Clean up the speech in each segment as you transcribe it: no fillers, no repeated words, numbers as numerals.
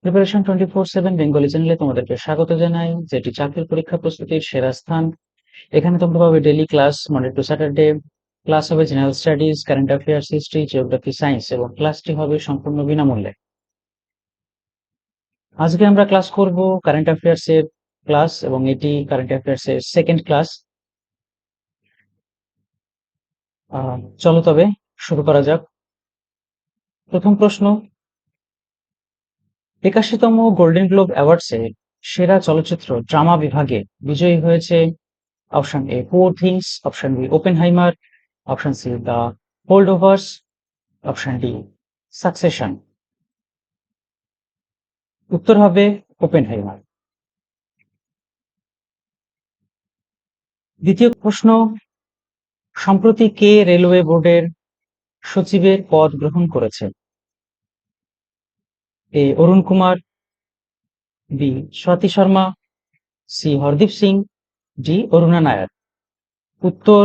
Preparation 24/7 Bengali চ্যানেলে তোমাদেরকে স্বাগত জানাই, যেটি চাকরির পরীক্ষা প্রস্তুতির সেরা স্থান। এখানে তোমরা পাবে daily class, Monday to Saturday. Class হবে general studies, current affairs, history, geography, science এবং ক্লাসটি হবে সম্পূর্ণ বিনামূল্যে। আজকে আমরা ক্লাস করব কারেন্ট অ্যাফেয়ার্স এর ক্লাস, এবং এটি কারেন্ট অ্যাফেয়ার্স এর সেকেন্ড ক্লাস। চলো তবে শুরু করা যাক। প্রথম প্রশ্ন, 81তম গোল্ডেন গ্লোব অ্যাওয়ার্ডসে সেরা চলচ্চিত্র ড্রামা বিভাগে বিজয়ী হয়েছে option A Poor Things, option B Oppenheimer, option C the Holdovers, option D Succession. উত্তর হবে ওপেনহাইমার। দ্বিতীয় প্রশ্ন, সম্প্রতি কে রেলওয়ে বোর্ডের সচিবের পদ গ্রহণ করেছে? A Arun Kumar, B Swati Sharma, C Hardeep Singh, D Aruna Nair. উত্তর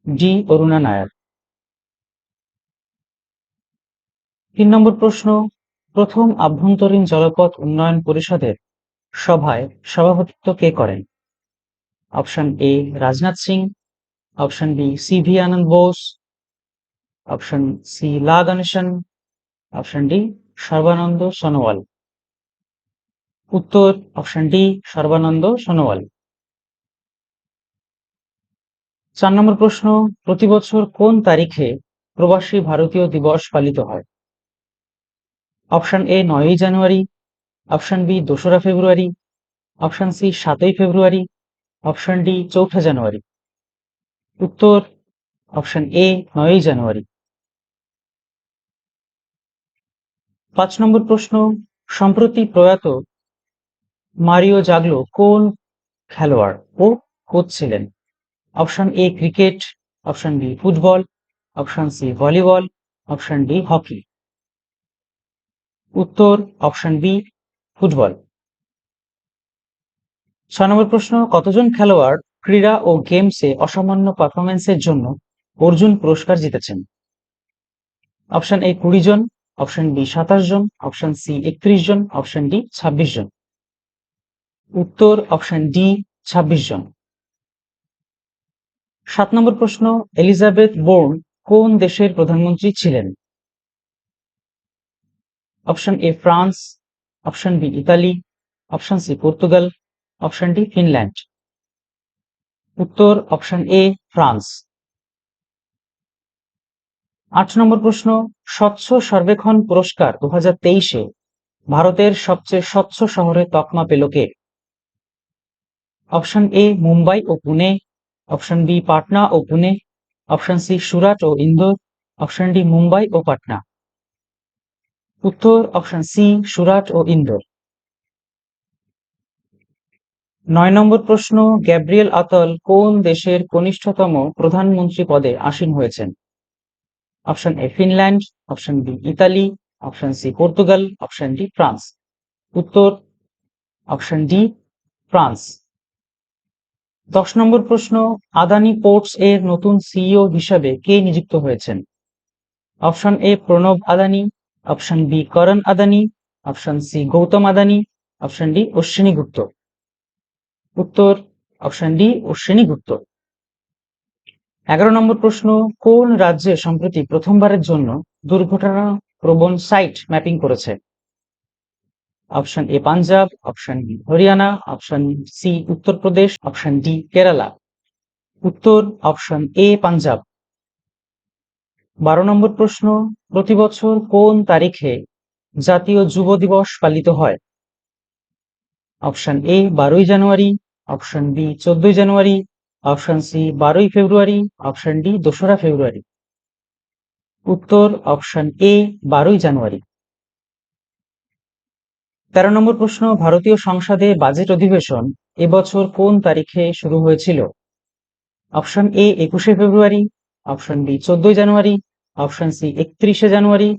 ডি অরুণা নায়ার। 3 নম্বর প্রশ্ন, প্রথম আভ্যন্তরীণ জলপথ উন্নয়ন পরিষদের সভায় সভাপতিত্ব কে করেন? Option A Rajnath Singh, option B CV Ananda Bose, option C La Ganesan, option D Sarbananda Sonowal. উত্তর অপশন ডি সর্বানন্দ সোনোয়াল। 4 নম্বর প্রশ্ন, প্রতি বছর কোন তারিখে প্রবাসী ভারতীয় দিবস পালিত হয়? অপশন এ 9ই জানুয়ারি, অপশন বি 2রা ফেব্রুয়ারি, অপশন সি 7ই ফেব্রুয়ারি, অপশন ডি 4ঠা জানুয়ারি। উত্তর অপশন এ 9ই জানুয়ারি। 5 নম্বর প্রশ্ন, সম্প্রতি প্রয়াত মারিও জাগলো কোন খেলোয়াড় ও কোচ ছিলেন? Option A cricket, option B football, option C volleyball, option D hockey. উত্তর অপশন বি ফুটবল। 6 নম্বর প্রশ্ন, কতজন খেলোয়াড় ক্রীড়া ও গেমসে অসামান্য পারফরমেন্সের জন্য অর্জুন পুরস্কার জিতেছেন? অপশন এ 20 জন, অপশন বি 27 জন, অপশন সি 31 জন, অপশন ডি 26 জন। উত্তর অপশন ডি 26 জন। 7 নম্বর প্রশ্ন, এলিজাবেথ বোর্ন কোন দেশের প্রধানমন্ত্রী ছিলেন? Option A France, option B ইতালি, option C Portugal, option D Finland. উত্তর অপশন এ ফ্রান্স। 8 নম্বর প্রশ্ন, স্বচ্ছ সর্বেক্ষণ পুরস্কার 2023-এ ভারতের সবচেয়ে স্বচ্ছ শহরের তকমা পেল কে? অপশন এ মুম্বাই ও পুনে, অপশন বি পাটনা ও পুনে, অপশন সি সুরাট ও ইন্দোর, অপশন ডি মুম্বাই ও পাটনা। উত্তর অপশন সি সুরাট ও ইন্দোর। 9 নম্বর প্রশ্ন, গ্যাব্রিয়েল আতল কোন দেশের কনিষ্ঠতম প্রধানমন্ত্রী পদে আসীন হয়েছেন? Option A Finland, option B ইতালি, option C Portugal, option D France. উত্তর অপশন ডি ফ্রান্স। 10 নম্বর প্রশ্ন, আদানি পোর্টস এর নতুন সিইও হিসাবে কে নিযুক্ত হয়েছেন? Option A Pranav Adani, option B Karan Adani, option C Gautam Adani, option D Ashwini Gupta. উত্তর অপশন ডি অশ্বিনী গুপ্ত। 11 নম্বর প্রশ্ন, কোন রাজ্যে সম্প্রতি প্রথমবারের জন্য দুর্ঘটনা প্রবণ সাইট ম্যাপিং করেছে? Option A Punjab, option B Haryana, option C Uttar Pradesh, option D Kerala. উত্তর অপশন এ পাঞ্জাব। 12 নম্বর প্রশ্ন, প্রতি বছর কোন তারিখে জাতীয় যুব দিবস পালিত হয়? অপশন এ 12ই জানুয়ারি, অপশন বি 14ই জানুয়ারি, অপশন সি 12ই ফেব্রুয়ারি, অপশন ডি 2রা ফেব্রুয়ারি। উত্তর অপশন এ 12ই জানুয়ারি। 13 নম্বর প্রশ্ন, ভারতীয় সংসদে বাজেট অধিবেশন এবছর কোন তারিখে শুরু হয়েছিল? অপশন এ 21শে ফেব্রুয়ারি, অপশন বি 14ই জানুয়ারি, অপশন সি 31শে জানুয়ারি,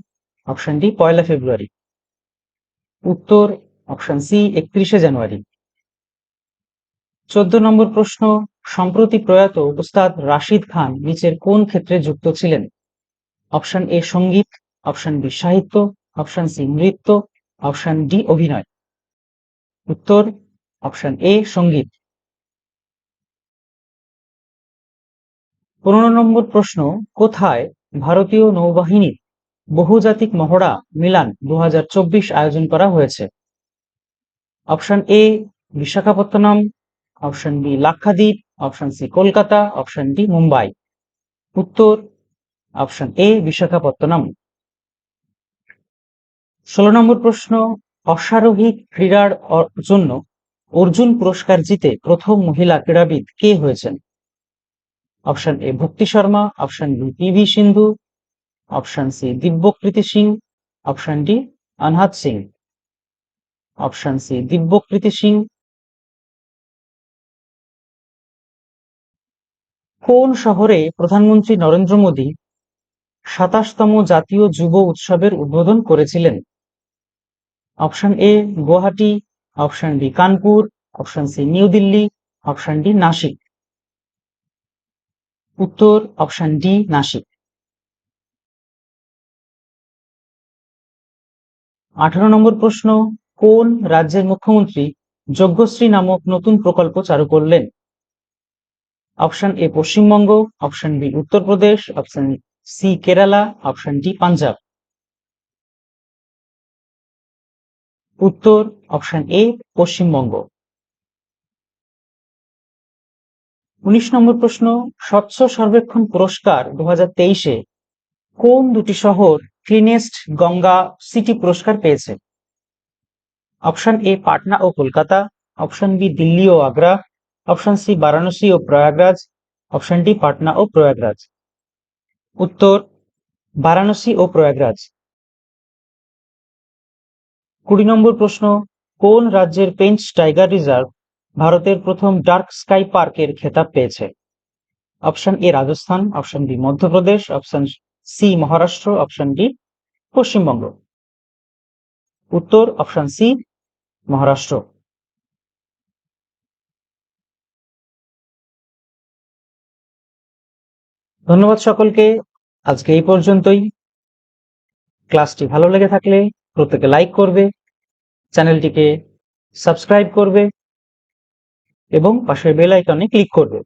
অপশন ডি 1লা ফেব্রুয়ারি। উত্তর অপশন সি 31শে জানুয়ারি। 14 নম্বর প্রশ্ন, সম্প্রতি প্রয়াত ওস্তাদ রাশিদ খান নিচের কোন ক্ষেত্রে যুক্ত ছিলেন? অপশন এ সঙ্গীত, অপশন বি সাহিত্য, অপশন সি নৃত্য, অপশন ডি অভিনয়। উত্তর অপশন এ সঙ্গীত। 15 নম্বর প্রশ্ন, কোথায় ভারতীয় নৌবাহিনীর বহুজাতিক মহড়া মিলান 2024 আয়োজন করা হয়েছে? Option A Visakhapatnam, option B Lakshadweep, option C Kolkata, option D Mumbai. উত্তর অপশন এ বিশাখাপত্তনম। 16 নম্বর প্রশ্ন, অশ্বারোহী ক্রীড়ার জন্য অর্জুন পুরস্কার জিতে প্রথম মহিলা ক্রীড়াবিদ কে হয়েছেন? Option A Bhakti Sharma, option B PV Sindhu, option C Divyakriti Singh, option D Anahat Singh. Option C Divyakriti Singh. কোন শহরে প্রধানমন্ত্রী নরেন্দ্র মোদী 27তম জাতীয় যুব উৎসবের উদ্বোধন করেছিলেন? Option A Guwahati, option B Kanpur, option C New Delhi, option D Nashik. উত্তর অপশন ডি নাসিক। 18 নম্বর প্রশ্ন, কোন রাজ্যের মুখ্যমন্ত্রী যজ্ঞশ্রী নামক নতুন প্রকল্প চালু করলেন? Option A Paschimbanga, option B Uttar Pradesh, option C Kerala, option D Punjab. উত্তর অপশন এ পশ্চিমবঙ্গ। 19 নম্বর প্রশ্ন, স্বচ্ছ সর্বেক্ষণ পুরস্কার 2023-এ কোন দুটি শহর ক্লিনেস্ট গঙ্গা সিটি পুরস্কার পেয়েছে? অপশন এ পাটনা ও কলকাতা, অপশন বি দিল্লি ও আগ্রা, অপশন সি বারাণসী ও প্রয়াগরাজ, অপশন ডি পাটনা ও প্রয়াগরাজ। উত্তর বারাণসী ও প্রয়াগরাজ। 20 নম্বর প্রশ্ন, কোন রাজ্যের পেঞ্চ টাইগার রিজার্ভ ভারতের প্রথম ডার্ক স্কাই পার্কের খেতাব পেয়েছে? Option A Rajasthan, option B Madhya Pradesh, option C Maharashtra, option D Paschimbanga. উত্তর অপশন সি মহারাষ্ট্র। ধন্যবাদ সকলকে, আজকে এই পর্যন্তই। ক্লাসটি ভালো লেগে থাকলে প্রত্যেকে লাইক করবে, চ্যানেলটিকে সাবস্ক্রাইব করবে এবং পাশের বেল আইকনে ক্লিক করবে।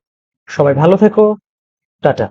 সবাই ভালো থেকো, টাটা।